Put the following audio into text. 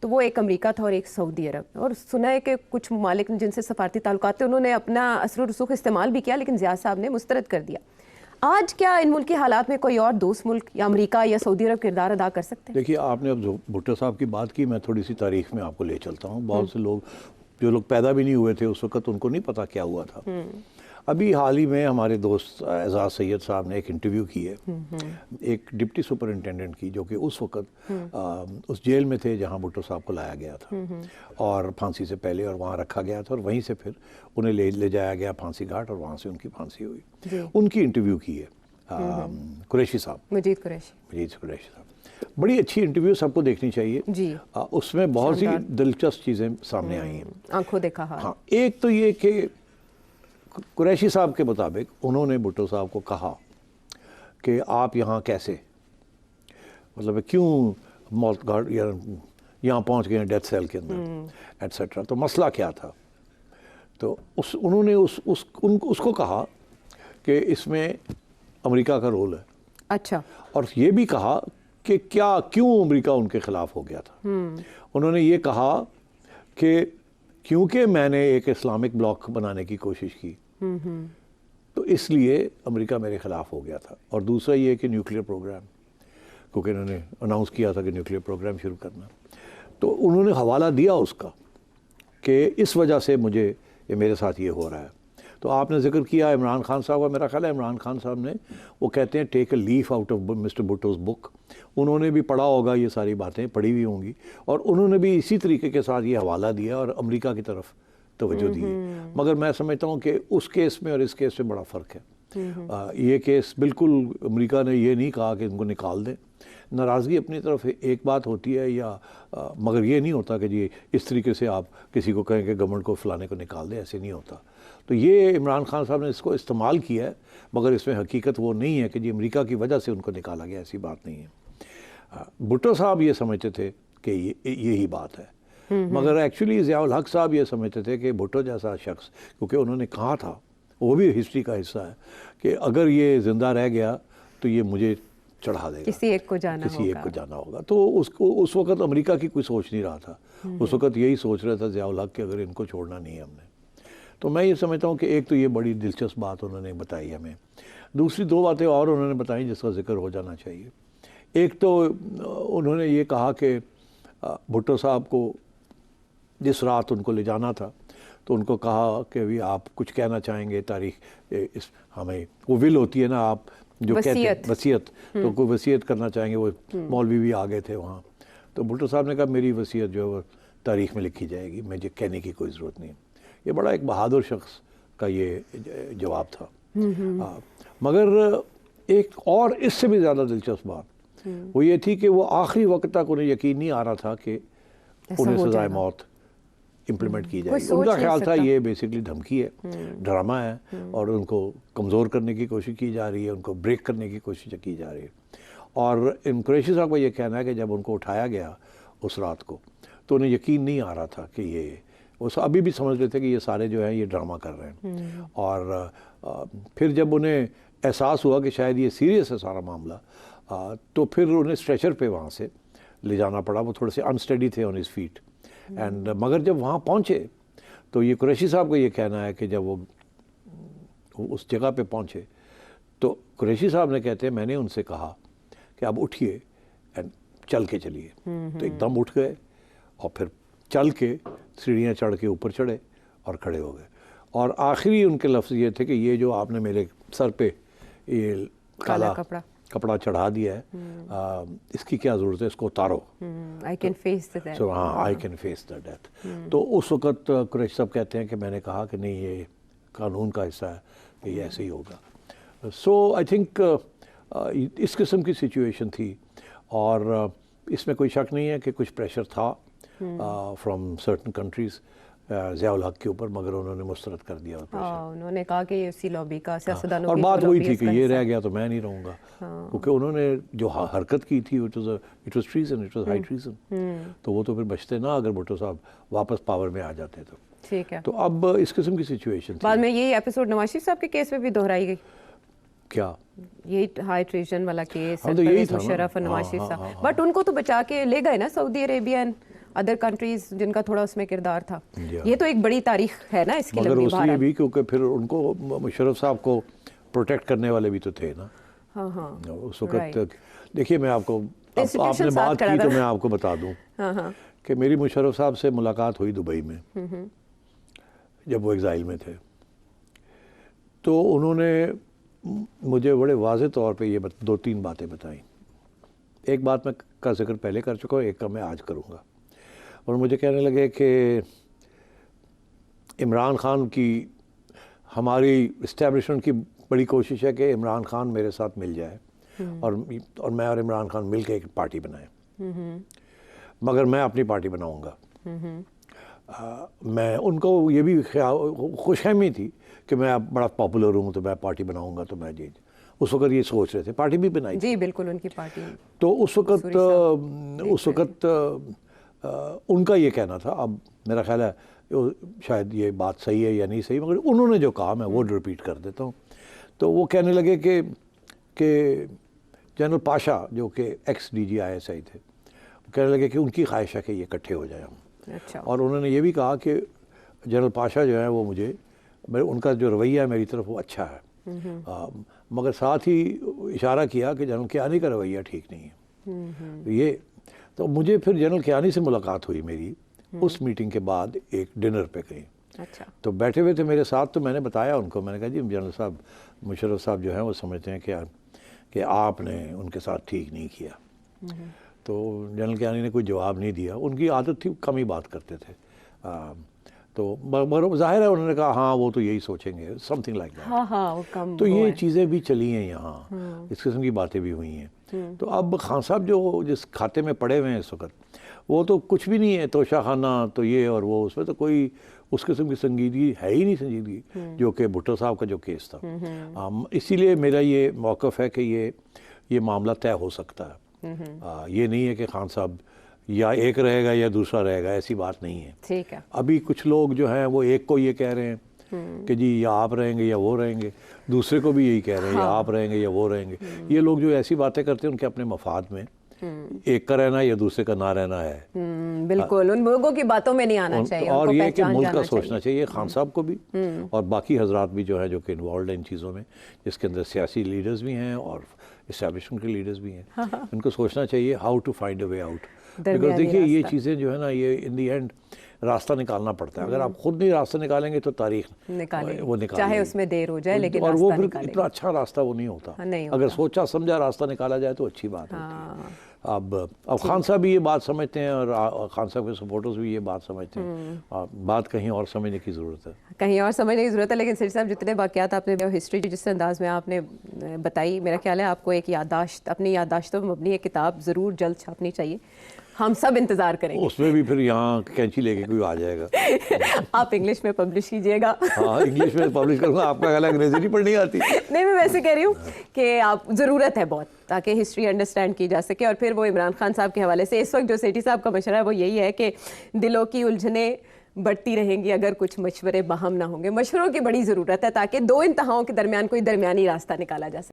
تو وہ ایک امریکہ تھا اور ایک سعودی عرب، اور سنا ہے کہ کچھ ممالک جن سے سفارتی تعلقات تھے انہوں نے اپنا اثر و رسوخ استعمال بھی کیا، لیکن زیاد صاحب نے مسترد کر دیا. آج کیا ان ملکی حالات میں کوئی اور دوست ملک یا امریکہ یا سعودی عرب کردار ادا کر سکتے ہیں؟ دیکھیے آپ نے اب بھٹو صاحب کی بات کی، میں تھوڑی سی تاریخ میں آپ کو لے چلتا ہوں. بہت سے لوگ جو لوگ پیدا بھی نہیں ہوئے تھے اس وقت ان کو نہیں پتا کیا ہوا تھا. ابھی حال ہی میں ہمارے دوست اعزاز سید صاحب نے ایک انٹرویو کی ہے ایک ڈپٹی سپرنٹینڈنٹ کی، جو کہ اس وقت اس جیل میں تھے جہاں بھٹو صاحب کو لایا گیا تھا اور پھانسی سے پہلے، اور وہاں رکھا گیا تھا اور وہیں سے پھر انہیں لے جایا گیا پھانسی گھاٹ اور وہاں سے ان کی پھانسی ہوئی. ان کی انٹرویو کی ہے قریشی صاحب، مجید قریشی صاحب. بڑی اچھی انٹرویو، سب کو دیکھنی چاہیے. اس میں بہت سی دلچسپ چیزیں سامنے آئی ہیں. آنکھوں دیکھا حال. ہاں، ایک تو یہ کہ قریشی صاحب کے مطابق انہوں نے بھٹو صاحب کو کہا کہ آپ یہاں کیسے، مطلب کیوں موت گھاٹ یہاں پہنچ گئے ہیں ڈیتھ سیل کے اندر ایٹسیٹرا، تو مسئلہ کیا تھا. تو انہوں نے اس کو کہا کہ اس میں امریکہ کا رول ہے. اچھا. اور یہ بھی کہا کہ کیوں امریکہ ان کے خلاف ہو گیا تھا. انہوں نے یہ کہا کہ کیونکہ میں نے ایک اسلامک بلاک بنانے کی کوشش کی تو اس لیے امریکہ میرے خلاف ہو گیا تھا. اور دوسرا یہ کہ نیوکلیئر پروگرام، کیونکہ انہوں نے اناؤنس کیا تھا کہ نیوکلیئر پروگرام شروع کرنا، تو انہوں نے حوالہ دیا اس کا کہ اس وجہ سے مجھے میرے ساتھ یہ ہو رہا ہے. تو آپ نے ذکر کیا عمران خان صاحب کا، میرا خیال ہے عمران خان صاحب نے، وہ کہتے ہیں ٹیک اے لیف آؤٹ آف مسٹر بھٹوز بک. انہوں نے بھی پڑھا ہوگا، یہ ساری باتیں پڑھی ہوئی ہوں گی، اور انہوں نے بھی اسی طریقے کے ساتھ یہ حوالہ دیا اور امریکہ کی طرف توجہ دی. مگر میں سمجھتا ہوں کہ اس کیس میں اور اس کیس میں بڑا فرق ہے. یہ کیس بالکل امریکہ نے یہ نہیں کہا کہ ان کو نکال دیں. ناراضگی اپنی طرف ایک بات ہوتی ہے، یا مگر یہ نہیں ہوتا کہ جی اس طریقے سے آپ کسی کو کہیں کہ گورنمنٹ کو فلانے کو نکال دیں، ایسے نہیں ہوتا. تو یہ عمران خان صاحب نے اس کو استعمال کیا ہے، مگر اس میں حقیقت وہ نہیں ہے کہ جی امریکہ کی وجہ سے ان کو نکالا گیا، ایسی بات نہیں ہے. بھٹو صاحب یہ سمجھتے تھے کہ یہی بات ہے، مگر ایکچولی ضیاء الحق صاحب یہ سمجھتے تھے کہ بھٹو جیسا شخص، کیونکہ انہوں نے کہا تھا، وہ بھی ہسٹری کا حصہ ہے، کہ اگر یہ زندہ رہ گیا تو یہ مجھے چڑھا دے گا، کسی ایک کو جانا ہوگا. تو اس وقت امریکہ کی کوئی سوچ نہیں رہا تھا. اس وقت یہی سوچ رہا تھا ضیاء الحق کہ اگر ان کو چھوڑنا نہیں ہے ہم نے. تو میں یہ سمجھتا ہوں کہ ایک تو یہ بڑی دلچسپ بات انہوں نے بتائی ہمیں. دوسری دو باتیں اور انہوں نے بتائیں جس کا ذکر ہو جانا چاہیے. ایک تو انہوں نے یہ کہا کہ بھٹو صاحب کو جس رات ان کو لے جانا تھا تو ان کو کہا کہ بھی آپ کچھ کہنا چاہیں گے تاریخ ہمیں، وہ ول ہوتی ہے نا، آپ جو کہتے ہیں وصیت، تو کوئی وصیت کرنا چاہیں گے. وہ مولوی بھی آ گئے تھے وہاں. تو بھٹو صاحب نے کہا میری وصیت جو ہے وہ تاریخ میں لکھی جائے گی، مجھے کہنے کی کوئی ضرورت نہیں. یہ بڑا ایک بہادر شخص کا یہ جواب تھا. مگر ایک اور اس سے بھی زیادہ دلچسپ بات وہ یہ تھی کہ وہ آخری وقت تک انہیں یقین نہیں آ رہا تھا کہ انہیں سزائے موت امپلیمنٹ کی جائے گی. ان کا خیال تھا یہ بیسکلی دھمکی ہے، ڈرامہ ہے، اور ان کو کمزور کرنے کی کوشش کی جا رہی ہے، ان کو بریک کرنے کی کوشش کی جا رہی ہے. اور قریشی صاحب کا یہ کہنا ہے کہ جب ان کو اٹھایا گیا اس رات کو تو انہیں یقین نہیں آ رہا تھا کہ یہ، وہ ابھی بھی سمجھ رہے تھے کہ یہ سارے جو ہیں یہ ڈرامہ کر رہے ہیں. اور پھر جب انہیں احساس ہوا کہ شاید یہ سیریس ہے سارا معاملہ، تو پھر انہیں اسٹریچر پہ وہاں سے لے جانا پڑا. وہ تھوڑے سے انسٹڈی تھے آن ہز فیٹ. اینڈ مگر جب وہاں پہنچے تو یہ قریشی صاحب کا یہ کہنا ہے کہ جب وہ اس جگہ پہ پہنچے تو قریشی صاحب نے کہتے ہیں میں نے ان سے کہا کہ آپ اٹھیے اینڈ چل کے چلیے. تو ایک دم اٹھ گئے اور پھر چل کے سیڑھیاں چڑھ کے اوپر چڑھے اور کھڑے ہو گئے. اور آخری ان کے لفظ یہ تھے کہ یہ جو آپ نے میرے سر پہ یہ کالا کپڑا چڑھا دیا ہے، اس کی کیا ضرورت ہے، اس کو اتارو. I can face the death. ہاں، I can face the death. تو اس وقت قریشی صاحب کہتے ہیں کہ میں نے کہا کہ نہیں، یہ قانون کا حصہ ہے کہ یہ ایسے ہی ہوگا. سو آئی تھنک اس قسم کی سچویشن تھی، اور اس میں کوئی شک نہیں ہے کہ کچھ پریشر تھا فرام سرٹن کنٹریز ضیاء الحق کے اوپر، مگر انہوں نے مسترد کر دیا. انہوں نے کہا کہ اسی لابی کا سیاستدانوں اور بات وہی تھی کہ یہ رہ گیا تو میں نہیں رہوں گا، کیونکہ انہوں نے جو حرکت کی تھی it was treason, it was high treason. تو وہ تو پھر بچتے نا اگر بھٹو صاحب واپس پاور میں آ جاتے تو. ٹھیک ہے. تو اب اس قسم کی سچویشن بعد میں یہی ایپیسوڈ نواز شریف صاحب کے کیس میں بھی دہرائی گئی. کیا یہی ہائی ٹریزن والا کیس، مشرف اور نواز شریف صاحب، بٹ ان کو تو بچا کے لے گئے نا سعودی عربین ادر کنٹریز جن کا تھوڑا اس میں کردار تھا. یہ تو ایک بڑی تاریخ ہے نا اس کی مگر لمبی اس لیے بہرحال. بھی کیونکہ پھر ان کو مشرف صاحب کو پروٹیکٹ کرنے والے بھی تو تھے نا. ہاں ہاں اس وقت دیکھیے میں آپ کو آپ نے بات کی تو میں آپ کو بتا دوں کہ میری مشرف صاحب سے ملاقات ہوئی دبئی میں جب وہ ایگزائل میں تھے. تو انہوں نے مجھے بڑے واضح طور پہ یہ 2-3 باتیں بتائیں. ایک بات میں کا ذکر پہلے کر چکا ہوں, ایک کا میں آج کروں گا. اور مجھے کہنے لگے کہ عمران خان کی ہماری اسٹیبلشمنٹ کی بڑی کوشش ہے کہ عمران خان میرے ساتھ مل جائے اور میں اور عمران خان مل کے ایک پارٹی بنائیں, مگر میں اپنی پارٹی بناؤں گا. میں ان کو یہ بھی خوش فہمی تھی کہ میں اب بڑا پاپولر ہوں تو میں پارٹی بناؤں گا. تو میں اس وقت یہ سوچ رہے تھے, پارٹی بھی بنائی. جی بالکل ان کی پارٹی. تو اس وقت ان کا یہ کہنا تھا, اب میرا خیال ہے شاید یہ بات صحیح ہے یا نہیں صحیح, مگر انہوں نے جو کہا میں وہ ریپیٹ کر دیتا ہوں. تو وہ کہنے لگے کہ جنرل پاشا جو کہ ایکس DGISI تھے, وہ کہنے لگے کہ ان کی خواہش ہے کہ یہ اکٹھے ہو جائیں ہم. اور انہوں نے یہ بھی کہا کہ جنرل پاشا جو ہے وہ مجھے ان کا جو رویہ ہے میری طرف وہ اچھا ہے, مگر ساتھ ہی اشارہ کیا کہ جنرل کیانی کا رویہ ٹھیک نہیں ہے. یہ تو مجھے پھر جنرل کیانی سے ملاقات ہوئی میری اس میٹنگ کے بعد ایک ڈنر پہ کہیں. تو بیٹھے ہوئے تھے میرے ساتھ, تو میں نے بتایا ان کو, میں نے کہا جی جنرل صاحب مشرف صاحب جو ہیں وہ سمجھتے ہیں کہ آپ نے ان کے ساتھ ٹھیک نہیں کیا. تو جنرل کیانی نے کوئی جواب نہیں دیا. ان کی عادت تھی کم ہی بات کرتے تھے. تو مگر ظاہر ہے انہوں نے کہا ہاں وہ تو یہی سوچیں گے, سم تھنگ لائک دیٹ. تو یہ چیزیں بھی چلی ہیں یہاں, اس قسم کی باتیں بھی ہوئی ہیں. تو اب خان صاحب جو جس کھاتے میں پڑے ہوئے ہیں اس وقت, وہ تو کچھ بھی نہیں ہے, توشہ خانہ تو یہ اور وہ, اس میں تو کوئی اس قسم کی سنجیدگی ہے ہی نہیں, سنجیدگی جو کہ بھٹو صاحب کا جو کیس تھا. اسی لیے میرا یہ موقف ہے کہ یہ معاملہ طے ہو سکتا ہے. یہ نہیں ہے کہ خان صاحب یا ایک رہے گا یا دوسرا رہے گا, ایسی بات نہیں ہے. ٹھیک ہے. ابھی کچھ لوگ جو ہیں وہ ایک کو یہ کہہ رہے ہیں کہ جی یا آپ رہیں گے یا وہ رہیں گے, دوسرے کو بھی یہی کہہ رہے ہیں یا آپ رہیں گے یا وہ رہیں گے. یہ لوگ جو ایسی باتیں کرتے ہیں ان کے اپنے مفاد میں ایک کا رہنا یا دوسرے کا نہ رہنا ہے. بالکل ان لوگوں کی باتوں میں نہیں آنا چاہیے, اور یہ کہ ملک کا سوچنا چاہیے خان صاحب کو بھی اور باقی حضرات بھی جو ہے جو کہ انوالوڈ ہیں ان چیزوں میں, جس کے اندر سیاسی لیڈرز بھی ہیں اور اسٹیبلشمنٹ کے لیڈرز بھی ہیں. ان کو سوچنا چاہیے how to find a way out. Because دیکھیے یہ چیزیں جو ہے نا, یہ ان دی اینڈ راستہ نکالنا پڑتا ہے. اگر آپ خود نہیں راستہ نکالیں گے تو تاریخ وہ نکالے, چاہے اس میں دیر ہو جائے, لیکن اور وہ پھر اتنا اچھا راستہ وہ نہیں ہوتا. اگر سوچا سمجھا راستہ نکالا جائے تو اچھی بات ہوتی ہے. اب خان صاحب بھی یہ بات سمجھتے ہیں اور خان صاحب کے سپورٹرز بھی یہ بات سمجھتے ہیں. بات کہیں اور سمجھنے کی ضرورت ہے, کہیں اور سمجھنے کی ضرورت ہے. لیکن سر صاحب جتنے واقعات آپ نے ہسٹری جس انداز میں آپ نے بتائی, میرا خیال ہے آپ کو ایک یادداشت, اپنی یادداشتوں میں مبنی ایک کتاب ضرور جلد چھاپنی چاہیے. ہم سب انتظار کریں گے. اس میں بھی پھر یہاں کینچی لے کے کوئی آ جائے گا. آپ انگلش میں پبلش کیجئے گا. ہاں انگلش میں پبلش کروں گا. آپ کا خیال ہے انگریزی نہیں پڑھنی آتی؟ نہیں, میں ویسے کہہ رہی ہوں کہ آپ ضرورت ہے بہت, تاکہ ہسٹری انڈرسٹینڈ کی جا سکے. اور پھر وہ عمران خان صاحب کے حوالے سے اس وقت جو سیٹھی صاحب کا مشورہ ہے وہ یہی ہے کہ دلوں کی الجھنیں بڑھتی رہیں گی اگر کچھ مشورے باہم نہ ہوں گے. مشوروں کی بڑی ضرورت ہے تاکہ دو انتہاؤں کے درمیان کوئی درمیانی راستہ نکالا جا سکے.